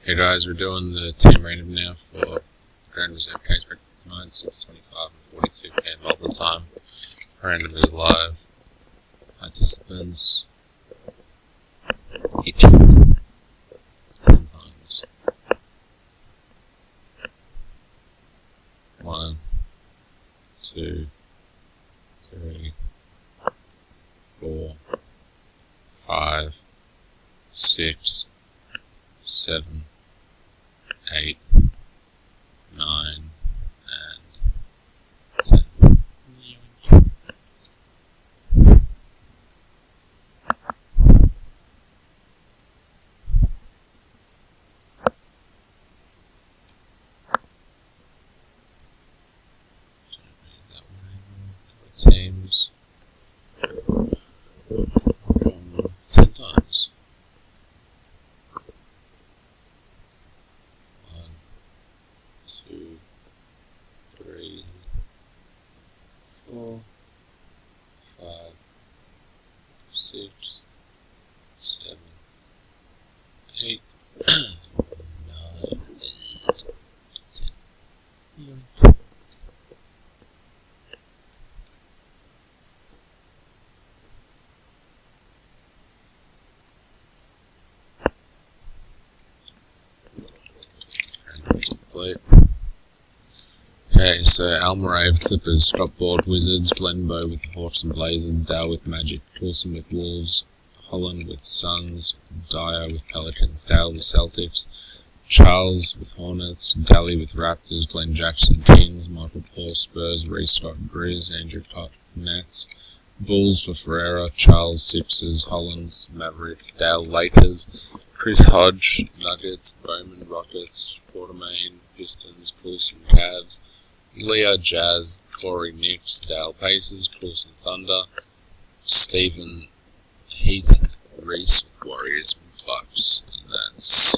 Hey guys, we're doing the team random now for Grand Reserve case breakfast tonight, 6:25 and 42 PM Melbourne time. Random is live. Participants hit 10 times. 1, 2, 3, 4, 5, 6, 7, 8, 9, and 10. Teams 10 times. 1, 2, 3, 4, 5, 6, 7, 8, 9, and 10. Complete. Okay, so Almarave, Clippers, Stopboard, Wizards, Glenbow with Hawks and Blazers, Dale with Magic, Coulson with Wolves, Holland with Suns, Dyer with Pelicans, Dale with Celtics, Charles with Hornets, Daly with Raptors, Glenn Jackson Kings, Michael Paul Spurs, Restock Grizz, Andrew Cott Nets, Bulls for Ferreira, Charles Sixers, Hollands, Mavericks, Dale Lakers, Chris Hodge, Nuggets, Bowman Rockets, Quartermain, Pistons, Coulson Cavs, Leah Jazz, Corey Knicks, Dale Pacers, Coulson Thunder, Stephen Heat, Reese with Warriors and Bucks, and that's